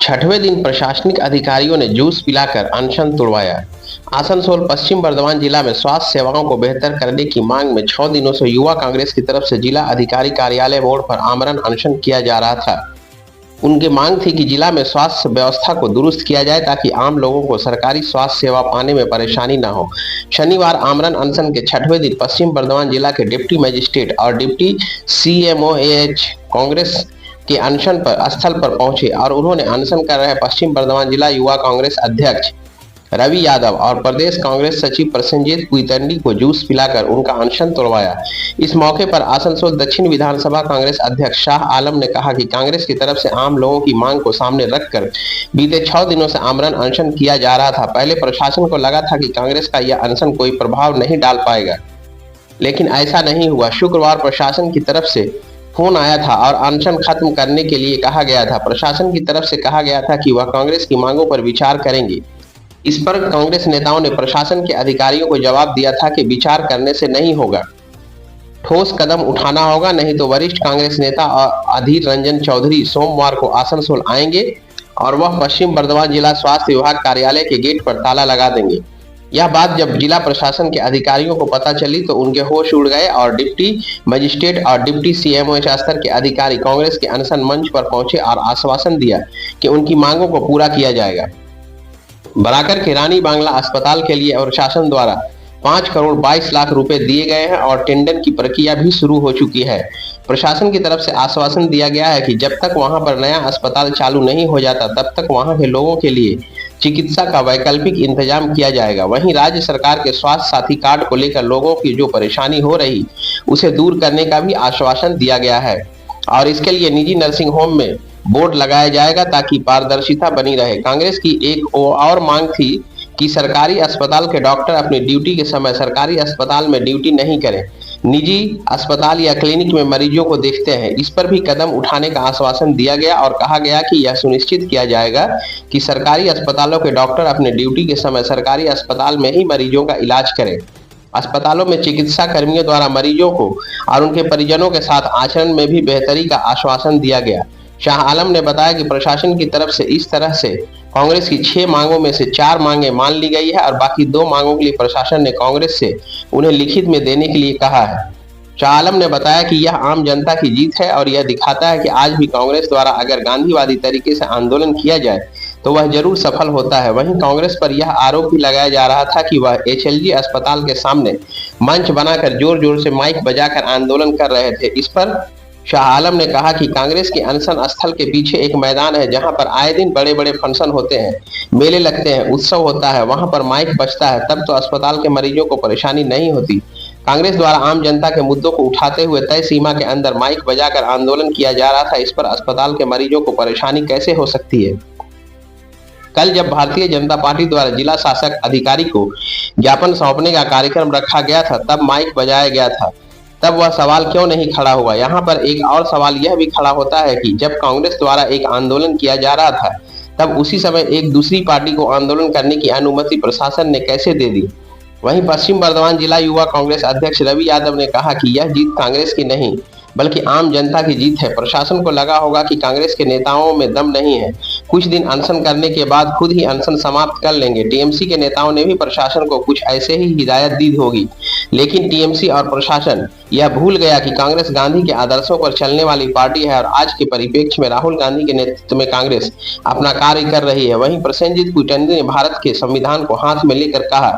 छठवें दिन प्रशासनिक अधिकारियों ने जूस पिलाकर अनशन तुड़वाया। आसनसोल पश्चिम बर्धमान जिला में स्वास्थ्य सेवाओं को बेहतर करने की मांग में 6 दिनों से युवा कांग्रेस की तरफ से जिला अधिकारी कार्यालय मोड़ पर आमरण अनशन किया जा रहा था। उनकी मांग थी कि जिला में स्वास्थ्य व्यवस्था को दुरुस्त किया जाए ताकि आम लोगों को सरकारी स्वास्थ्य सेवा पाने में परेशानी न हो। शनिवार आमरण अनशन के छठवें दिन पश्चिम बर्धमान जिला के डिप्टी मजिस्ट्रेट और डिप्टी CMOH कांग्रेस के अनशन पर स्थल पर पहुंचे और उन्होंने अनशन कर रहे पश्चिम बर्धमान जिला युवा कांग्रेस अध्यक्ष रवि यादव और प्रदेश कांग्रेस सचिव प्रसेनजीत कुइतंडी को जूस पिलाकर उनका अनशन तोड़वाया। इस मौके पर आसनसोल दक्षिण विधानसभा कांग्रेस अध्यक्ष शाह आलम ने कहा कि कांग्रेस की तरफ से आम लोगों की मांग को सामने रखकर बीते 6 दिनों से आमरण अनशन किया जा रहा था। पहले प्रशासन को लगा था कि कांग्रेस का यह अनशन कोई प्रभाव नहीं डाल पाएगा, लेकिन ऐसा नहीं हुआ। शुक्रवार प्रशासन की तरफ से फोन आया था और अनशन खत्म करने के लिए कहा गया था। प्रशासन की तरफ से कहा गया था कि वह कांग्रेस की मांगों पर विचार करेंगे। इस पर कांग्रेस नेताओं ने प्रशासन के अधिकारियों को जवाब दिया था कि विचार करने से नहीं होगा, ठोस कदम उठाना होगा, नहीं तो वरिष्ठ कांग्रेस नेता अधीर रंजन चौधरी सोमवार को आसनसोल आएंगे और वह पश्चिम बर्धमान जिला स्वास्थ्य विभाग कार्यालय के गेट पर ताला लगा देंगे। यह बात जब जिला प्रशासन के अधिकारियों को पता चली तो उनके होश उड़ गए और डिप्टी मजिस्ट्रेट और डिप्टी CMOH स्तर के अधिकारी कांग्रेस के अनशन मंच पर पहुंचे और आश्वासन दिया कि उनकी मांगों को पूरा किया जाएगा। बराकर के रानी बांग्ला अस्पताल के लिए प्रशासन द्वारा 5 करोड़ 22 लाख रुपए दिए गए हैं और टेंडर की प्रक्रिया भी शुरू हो चुकी है। प्रशासन की तरफ से आश्वासन दिया गया है कि जब तक वहां पर नया अस्पताल चालू नहीं हो जाता तब तक वहां के लोगों के लिए चिकित्सा का वैकल्पिक इंतजाम किया जाएगा। वहीं राज्य सरकार के स्वास्थ्य साथी कार्ड को लेकर लोगों की जो परेशानी हो रही उसे दूर करने का भी आश्वासन दिया गया है और इसके लिए निजी नर्सिंग होम में बोर्ड लगाया जाएगा ताकि पारदर्शिता बनी रहे। कांग्रेस की एक और मांग थी कि सरकारी अस्पताल के डॉक्टर अपनी ड्यूटी के समय सरकारी अस्पताल में ड्यूटी नहीं करें, निजी अस्पताल या क्लिनिक में मरीजों को देखते हैं। इस पर भी कदम उठाने का आश्वासन दिया गया और कहा गया कि यह सुनिश्चित किया जाएगा कि सरकारी अस्पतालों के डॉक्टर अपने ड्यूटी के समय सरकारी अस्पताल में ही मरीजों का इलाज करें। अस्पतालों में चिकित्सा कर्मियों द्वारा मरीजों को और उनके परिजनों के साथ आचरण में भी बेहतरी का आश्वासन दिया गया। शाह आलम ने बताया कि प्रशासन की तरफ से इस तरह से कांग्रेस की 6 मांगों में से 4 मांगें मान ली गई है और बाकी 2 मांगों के लिए प्रशासन ने कांग्रेस से उन्हें लिखित में देने के लिए कहा है। शाह आलम ने बताया कि यह आम जनता की जीत है और यह दिखाता है कि आज भी कांग्रेस द्वारा अगर गांधीवादी तरीके से आंदोलन किया जाए तो वह जरूर सफल होता है। वहीं कांग्रेस पर यह आरोप भी लगाया जा रहा था कि वह HLG अस्पताल के सामने मंच बनाकर जोर जोर से माइक बजाकर आंदोलन कर रहे थे। इस पर शाह आलम ने कहा कि कांग्रेस के अनशन स्थल के पीछे एक मैदान है जहां पर आए दिन बड़े बड़े फंक्शन होते हैं, मेले लगते हैं, उत्सव होता है, वहां पर माइक बजता है, तब तो अस्पताल के मरीजों को परेशानी नहीं होती। कांग्रेस द्वारा आम जनता के मुद्दों को उठाते हुए तय सीमा के अंदर माइक बजाकर आंदोलन किया जा रहा था। इस पर अस्पताल के मरीजों को परेशानी कैसे हो सकती है? कल जब भारतीय जनता पार्टी द्वारा जिला शासक अधिकारी को ज्ञापन सौंपने का कार्यक्रम रखा गया था तब माइक बजाया गया था, तब वह सवाल क्यों नहीं खड़ा हुआ? यहाँ पर एक और सवाल यह भी खड़ा होता है कि जब कांग्रेस द्वारा एक आंदोलन किया जा रहा था तब उसी समय एक दूसरी पार्टी को आंदोलन करने की अनुमति प्रशासन ने कैसे दे दी? वहीं पश्चिम बर्धमान जिला युवा कांग्रेस अध्यक्ष रवि यादव ने कहा कि यह जीत कांग्रेस की नहीं बल्कि आम जनता की जीत है। प्रशासन को लगा होगा कि कांग्रेस के नेताओं में दम नहीं है, कुछ दिन अनशन करने के बाद खुद ही अनशन समाप्त कर लेंगे। टीएमसी के नेताओं ने भी प्रशासन को कुछ ऐसे ही हिदायत दी होगी, लेकिन टीएमसी और प्रशासन यह भूल गया कि कांग्रेस गांधी के आदर्शों पर चलने वाली पार्टी है और आज के परिप्रेक्ष्य में राहुल गांधी के नेतृत्व में कांग्रेस अपना कार्य कर रही है। वहीं प्रसेनजीत कुइतंडी ने भारत के संविधान को हाथ में लेकर कहा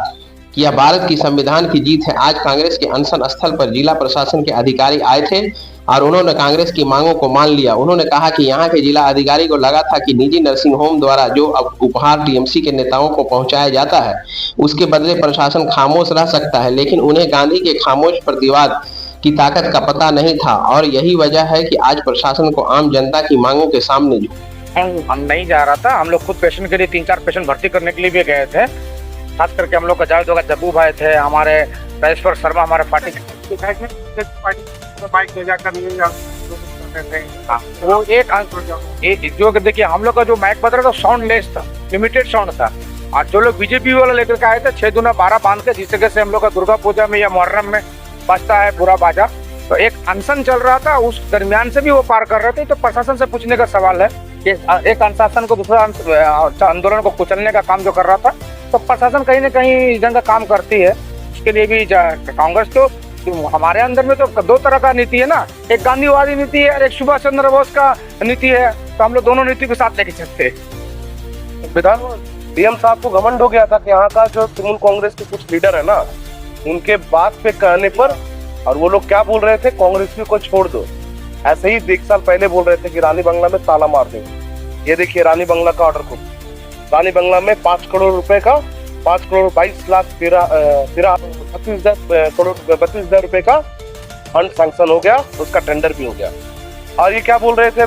कि यह भारत की संविधान की जीत है। आज कांग्रेस के अनशन स्थल पर जिला प्रशासन के अधिकारी आए थे और उन्होंने कांग्रेस की मांगों को मान लिया। उन्होंने कहा कि यहाँ के जिला अधिकारी को लगा था कि निजी नर्सिंग होम द्वारा जो उपहार टीएमसी के नेताओं को पहुंचाया जाता है उसके बदले प्रशासन खामोश रह सकता है, लेकिन उन्हें गांधी के खामोश प्रतिवाद की ताकत का पता नहीं था और यही वजह है कि आज प्रशासन को आम जनता की मांगों के सामने हम नहीं जा रहा था। हम लोग खुद पेशेंट के लिए 3-4 पेशेंट भर्ती करने के लिए भी गए थे। खास करके हम लोग का जावेद होगा जब्बू भाई थे, हमारे राजेश्वर शर्मा हमारे पार्टी वो एक जो देखिए हम लोग का जो माइक बज रहा था साउंड लेस था, लिमिटेड साउंड था और जो लोग बीजेपी वाला लेकर के आए थे 6 दूना 12 बांध के, जिस जगह से हम लोग का दुर्गा पूजा में या मुहर्रम में बजता है पूरा बाजा, तो एक अनशन चल रहा था उस दरमियान से भी वो पार कर रहे थे। तो प्रशासन से पूछने का सवाल है कि एक अनुशासन को दूसरा आंदोलन को कुचलने का काम जो कर रहा था, तो प्रशासन कहीं ना कहीं इस ढंग का काम करती है। उसके लिए भी कांग्रेस तो हमारे अंदर में तो दो तरह का नीति है ना, एक गांधीवादी नीति है और एक सुभाष चंद्र बोस का नीति है, तो हम लोग दोनों नीति को साथ लेके चलते हैं। विधान डीएम साहब को घमंड हो गया था कि यहाँ का जो तृणमूल कांग्रेस के कुछ लीडर है ना, उनके बात पे कहने पर, और वो लोग क्या बोल रहे थे, कांग्रेस को छोड़ दो। ऐसे ही 1 साल पहले बोल रहे थे कि रानी बंगला में ताला मार देंगे। ये देखिए रानी बंगला का ऑर्डर को, रानी बंगला में 5 करोड़ रुपए का 5 करोड़ 22 लाख 32 हजार रुपए का फंड सैंक्शन हो गया, उसका टेंडर भी हो गया। और ये क्या बोल रहे थे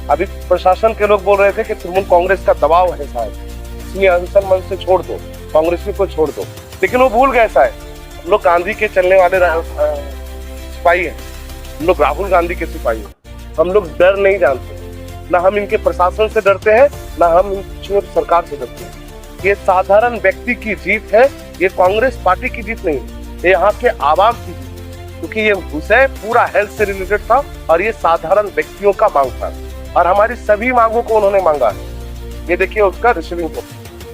अभी प्रशासन के लोग बोल रहे थे कि तृणमूल कांग्रेस का दबाव है शायद, इसलिए अनशन मंच से छोड़ दो, कांग्रेस को छोड़ दो। लेकिन वो भूल गए शायद, हम लोग गांधी के चलने वाले सिपाही हैं, हम लोग राहुल गांधी के सिपाही हैं। हम लोग डर नहीं जानते, ना हम इनके प्रशासन से डरते हैं, ना हम इनकी सरकार से डरते हैं। ये साधारण व्यक्ति की जीत है, ये कांग्रेस पार्टी की जीत नहीं है, ये यहाँ के आवाम की जीत, क्योंकि ये विषय पूरा हेल्थ से रिलेटेड था और ये साधारण व्यक्तियों का मांग था, और हमारी सभी मांगों को उन्होंने मांगा है। ये देखिए उसका रिसीविंग को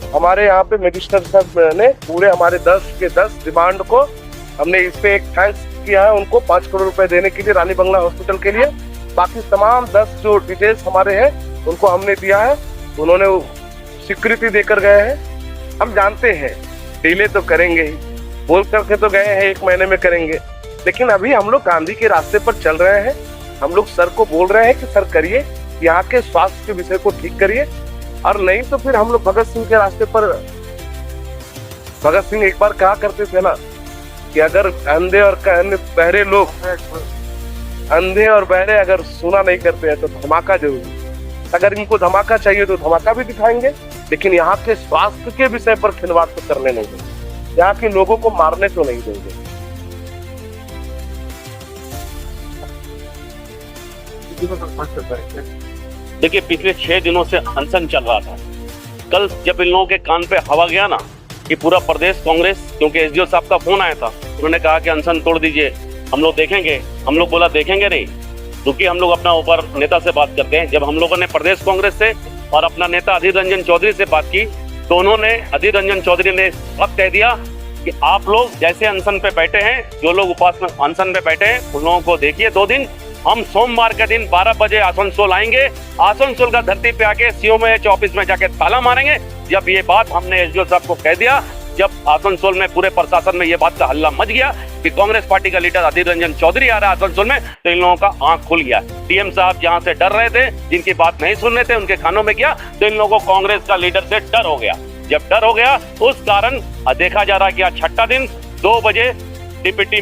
हमारे यहाँ पे मजिस्ट्रेट साहब ने पूरे हमारे 10 के 10 डिमांड को हमने इस पे एक थैंक्स किया है उनको 5 करोड़ रुपए देने के लिए रानी बंगला हॉस्पिटल के लिए। बाकी तमाम 10 जो डिटेल्स हमारे हैं उनको हमने दिया है, उन्होंने स्वीकृति देकर गए हैं। हम जानते हैं डिले तो करेंगे ही, बोल करके तो गए हैं 1 महीने में करेंगे, लेकिन अभी हम लोग गांधी के रास्ते पर चल रहे हैं। हम लोग सर को बोल रहे हैं कि सर करिए, यहाँ के स्वास्थ्य के विषय को ठीक करिए, और नहीं तो फिर हम लोग भगत सिंह के रास्ते पर। भगत सिंह एक बार कहा करते थे ना कि अगर अंधे और बहरे लोग, अंधे और बहरे अगर सुना नहीं करते हैं तो धमाका जरूरी। अगर इनको धमाका चाहिए तो धमाका भी दिखाएंगे, लेकिन यहाँ के स्वास्थ्य के विषय पर खिलवाड़ तो करने नहीं देंगे, यहाँ के लोगों को मारने तो नहीं देंगे। देखिए पिछले 6 दिनों से अनशन चल रहा था। कल जब इन लोगों के कान पे हवा गया ना कि पूरा प्रदेश कांग्रेस, क्योंकि एसडीओ साहब का फोन आया था, उन्होंने कहा कि अनशन तोड़ दीजिए, हम लोग देखेंगे। हम लोग बोला देखेंगे नहीं, क्योंकि हम लोग अपना ऊपर नेता से बात करते हैं। जब हम लोगों ने प्रदेश कांग्रेस से और अपना नेता अधीर रंजन चौधरी से बात की, तो उन्होंने, अधीर रंजन चौधरी ने अब कह दिया कि आप लोग जैसे अनशन पे बैठे हैं, जो लोग उपवास में अनशन पे बैठे हैं, उन लोगों को देखिए 2 दिन। हम सोमवार के दिन 12 बजे आसनसोल आएंगे, आसनसोल का धरती पे आके सीओएच ऑफिस में जाके ताला मारेंगे। जब ये बात हमने एसडीओ साहब को कह दिया, जब आसनसोल में पूरे प्रशासन में ये बात का हल्ला मच गया कि कांग्रेस पार्टी का लीडर अधीर रंजन चौधरी आ रहा है आसनसोल में, तो इन लोगों का आंख खुल गया। डीएम साहब जहां से डर रहे थे, जिनकी बात नहीं सुन रहे थे, उनके कानों में गया, तो इन लोगों को कांग्रेस का लीडर से डर हो गया। जब डर हो गया, उस कारण देखा जा रहा है कि आज 6ठा दिन 2 बजे डिप्टी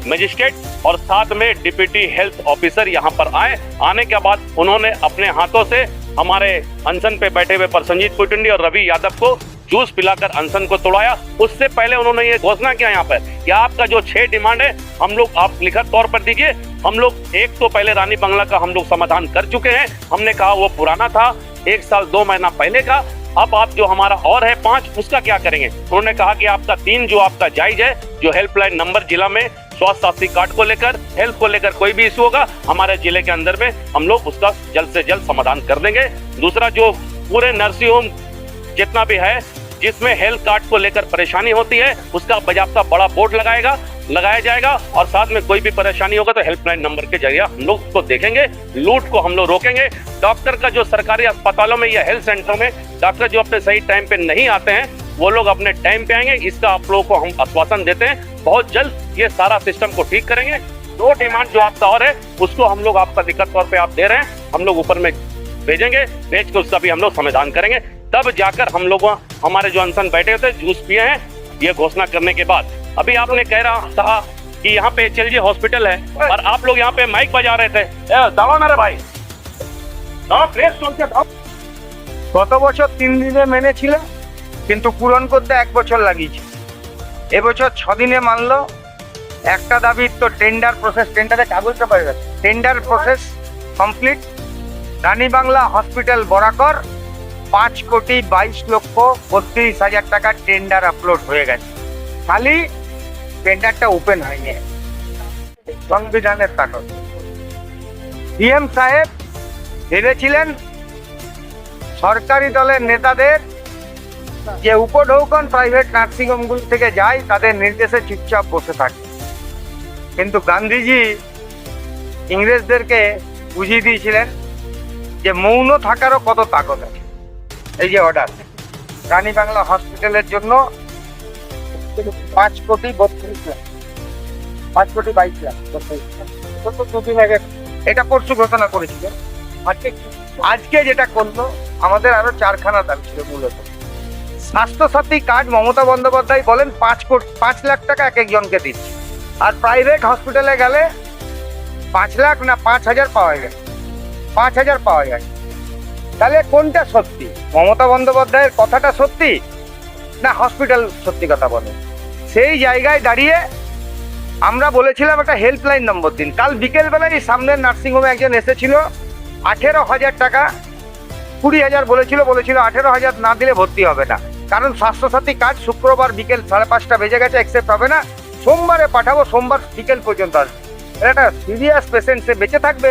मजिस्ट्रेट और साथ में डिप्टी हेल्थ ऑफिसर यहाँ पर आए। आने के बाद उन्होंने अपने हाथों से हमारे अनशन पे बैठे हुए प्रसन्नजीत कुटुंडी और रवि यादव को जूस पिलाकर अनशन को तोड़ाया। उससे पहले उन्होंने ये घोषणा किया यहाँ पर कि आपका जो 6 डिमांड है, हम लोग आप लिखित तौर पर दीजिए। हम लोग एक तो पहले रानी बंगला का हम लोग समाधान कर चुके हैं, हमने कहा वो पुराना था, 1 साल 2 महीना पहले का। अब आप जो हमारा और है 5, उसका क्या करेंगे? उन्होंने कहा कि आपका 3 जो आपका जायज है, जो हेल्पलाइन नंबर जिला में स्वास्थ्य साथी कार्ड को लेकर, हेल्थ को लेकर कोई भी इशू होगा, हमारे जिले के अंदर में हम लोग उसका जल्द से जल्द समाधान कर देंगे। दूसरा, जो पूरे नर्सिंग होम जितना भी है जिसमें हेल्थ कार्ड को लेकर परेशानी होती है, उसका बाकायदा बड़ा बोर्ड लगाया जाएगा, और साथ में कोई भी परेशानी होगा तो हेल्पलाइन नंबर के जरिए हम लोग उसको देखेंगे। लूट को हम लोग रोकेंगे। डॉक्टर का जो सरकारी अस्पतालों में या हेल्थ सेंटरों में डॉक्टर जो अपने सही टाइम पे नहीं आते हैं, वो लोग अपने टाइम पे आएंगे, इसका आप लोगों को हम आश्वासन देते हैं। बहुत जल्द ये सारा सिस्टम को ठीक करेंगे। 2 डिमांड जो आपका और है, उसको हम लोग आपका लिखित तौर पे आप दे रहे हैं, हम लोग ऊपर में भेजेंगे, भेज के उसका भी हम लोग समाधान करेंगे। तब जाकर हम लोग हमारे जो अनशन बैठे थे, जूस पिए हैं, ये घोषणा करने के बाद। अभी आपने कह रहा था कि यहाँ पे एचएलजी हॉस्पिटल है और आप लोग यहाँ पे माइक बजा रहे थे, दावा मेरे भाई প্রেস চলছে। গত বছর 3 দিনে মেনেছিল, কিন্তু পূরণ করতে 1 বছর লাগিয়েছে। এবছর 6 দিনে মানলো। একটা দাবি তো টেন্ডার প্রসেস, টেন্ডারে কাগজটা পাওয়া গেছে, টেন্ডার প্রসেস কমপ্লিট। রানী বাংলা হসপিটাল বরাকর 5,22,32,000 টাকা টেন্ডার আপলোড হয়ে গেছে, খালি টেন্ডারটা ওপেন হয়নি। সংবিধানের কাগজ। ডিএম সাহেব ভেবেছিলেন সরকারি দলের নেতাদের যে উপঢৌকন প্রাইভেট নার্সিংহোমগুলি থেকে যায় তাদের নির্দেশে চুপচাপ বসে থাকে। কিন্তু গান্ধীজি ইংরেজদেরকে বুঝিয়ে দিয়েছিলেন যে মৌন থাকারও কত তাকত আছে। এই যে অর্ডার, রানী বাংলা হসপিটালের জন্য 5,32,00,000, 5,22,00,000 দুদিন আগে এটা পরশু ঘোষণা করেছিল। আজকে যেটা করলো, আমাদের আরো 4খানা দাবি ছিল মূলত। স্বাস্থ্যসাথী কার্ড মমতা বন্দ্যোপাধ্যায় বলেন 5 লাখ টাকা এক একজনকে দিচ্ছে, আর প্রাইভেট হসপিটালে গেলে 5 লাখ না 5,000 পাওয়া যায়, 5,000 পাওয়া যায়। তাহলে কোনটা সত্যি? মমতা বন্দ্যোপাধ্যায়ের কথাটা সত্যি না হসপিটাল সত্যি কথা বলে? সেই জায়গায় দাঁড়িয়ে আমরা বলেছিলাম একটা হেল্পলাইন নম্বর দিন। কাল বিকেল বেলায় সামনের নার্সিংহোমে একজন এসেছিল, 18,000 টাকা, 20,000 বলেছিল 18,000 না দিলে ভর্তি হবে না, কারণ স্বাস্থ্যসাথী কার্ড শুক্রবার বিকেল 5:30 বেজে গেছে, অ্যাকসেপ্ট হবে না, সোমবারে পাঠাবো, সোমবার বিকেল পর্যন্ত আসবে। একটা সিরিয়াস পেশেন্ট, সে বেঁচে থাকবে,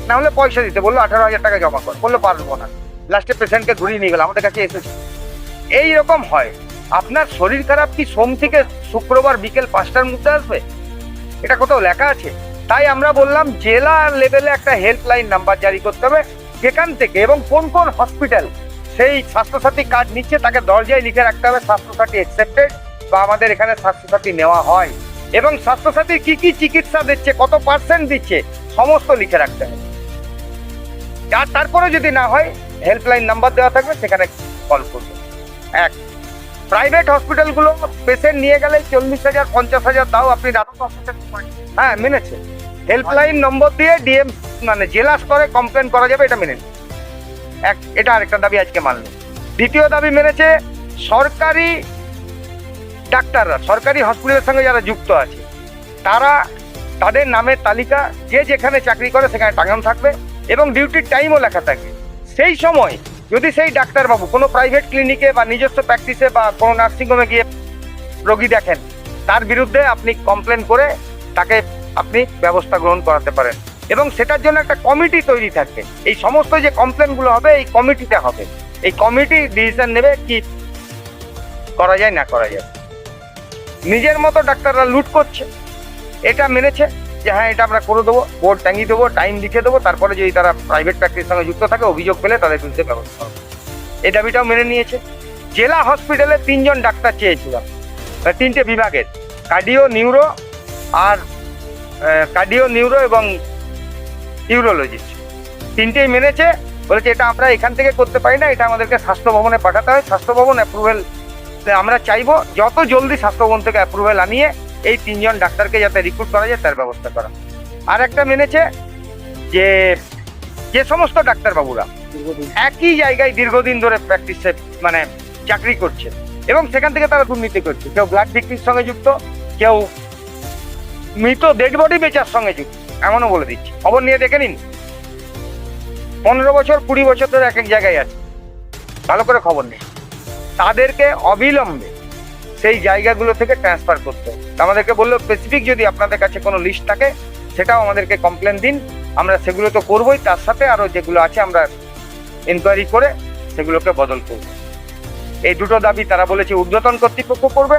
না হলে পয়সা দিতে বললো, 18,000 টাকা জমা কর, বললো পারবো না, লাস্টে পেশেন্টকে ঘুরিয়ে নিয়ে গেল, আমাদের কাছে এসেছে। এইরকম হয়। আপনার শরীর খারাপ কি সোম থেকে শুক্রবার বিকেল 5টার মধ্যে আসবে? এটা কোথাও লেখা আছে? তাই আমরা বললাম জেলা লেভেলে একটা হেল্পলাইন নাম্বার জারি করতে হবে, যেখান থেকে এবং কোন কোন হসপিটাল সেই স্বাস্থ্যসাথী কার্ড নিচ্ছে তাকে দরজায় লিখে রাখতে হবে স্বাস্থ্যসাথী অ্যাকসেপ্টেড, বা আমাদের এখানে স্বাস্থ্যসাথী নেওয়া হয়, এবং স্বাস্থ্যসাথীর কি কি চিকিৎসা দিচ্ছে, কত পার্সেন্ট দিচ্ছে, সমস্ত লিখে রাখতে হবে। আর তারপরে যদি না হয় হেল্পলাইন নাম্বার দেওয়া থাকবে, সেখানে কল করবে। এক, প্রাইভেট হসপিটালগুলো পেশেন্ট নিয়ে গেলে 40,000 50,000 দাও, আপনি হ্যাঁ মেনেছে। হেল্পলাইন নম্বর দিয়ে ডিএম মানে জেলা স্তরে কমপ্লেন করা যাবে, এটা মেনে এটা আরেকটা দাবি আজকে মানলো। দ্বিতীয় দাবি মেনেছে সরকারি ডাক্তাররা, সরকারি হসপিটালের সঙ্গে যারা যুক্ত আছে তারা, তাদের নামের তালিকা যে যেখানে চাকরি করে সেখানে টাঙানো থাকবে এবং ডিউটির টাইমও লেখা থাকবে। সেই সময় যদি সেই ডাক্তারবাবু কোনো প্রাইভেট ক্লিনিকে বা নিজস্ব প্র্যাকটিসে বা কোনো নার্সিংহোমে গিয়ে রোগী দেখেন, তার বিরুদ্ধে আপনি কমপ্লেন করে তাকে আপনি ব্যবস্থা গ্রহণ করাতে পারেন, এবং সেটার জন্য একটা কমিটি তৈরি থাকবে। এই সমস্ত যে কমপ্লেনগুলো হবে এই কমিটিতে হবে, এই কমিটি ডিসিশন নেবে কি করা যায় না করা যায়। নিজের মতো ডাক্তাররা লুট করছে, এটা মেনেছে যে হ্যাঁ এটা আমরা করে দেবো, বোর্ড টাঙিয়ে দেবো, টাইম লিখে দেবো, তারপরে যদি তারা প্রাইভেট প্র্যাকটিসের সঙ্গে যুক্ত থাকে অভিযোগ পেলে তাদের বিরুদ্ধে ব্যবস্থা হবে, এই দাবিটাও মেনে নিয়েছে। জেলা হসপিটালে 3 জন ডাক্তার চেয়েছিলাম, 3টে বিভাগের, কার্ডিও নিউরো এবং ইউরোলজিস্ট, 3টেই মেনেছে। বলেছে এটা আমরা এখান থেকে করতে পারি না, এটা আমাদেরকে স্বাস্থ্য ভবনে পাঠাতে হয়, স্বাস্থ্য ভবন অ্যাপ্রুভেল আমরা চাইবো, যত জলদি স্বাস্থ্য ভবন থেকে অ্যাপ্রুভেল আনিয়ে এই 3 জন ডাক্তারকে যাতে রিক্রুট করা যায় তার ব্যবস্থা করা। আর একটা মেনেছে যে যে সমস্ত ডাক্তারবাবুরা একই জায়গায় দীর্ঘদিন ধরে প্র্যাকটিসে মানে চাকরি করছে এবং সেখান থেকে তারা দুর্নীতি করছে, কেউ ব্লাড বিক্রির সঙ্গে যুক্ত, কেউ মৃত ডেড বডি বেচার সঙ্গে যুক্ত, এমনও বলে দিচ্ছে। খবর নিয়ে দেখে নিন, 15 বছর 20 বছর ধরে এক এক জায়গায় আছে, ভালো করে খবর নেই। তাদেরকে অবিলম্বে সেই জায়গাগুলো থেকে ট্রান্সফার করতে হবে। আমাদেরকে বললো স্পেসিফিক যদি আপনাদের কাছে কোনো লিস্ট থাকে সেটাও আমাদেরকে কমপ্লেন দিন, আমরা সেগুলো তো করবোই, তার সাথে আরও যেগুলো আছে আমরা ইনকোয়ারি করে সেগুলোকে বদল করব। এই দুটো দাবি তারা বলেছে ঊর্ধ্বতন কর্তৃপক্ষ করবে,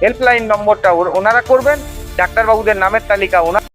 হেল্পলাইন নম্বরটা ওনারা করবেন, ডাক্তারবাবুদের নামের তালিকা ওনারা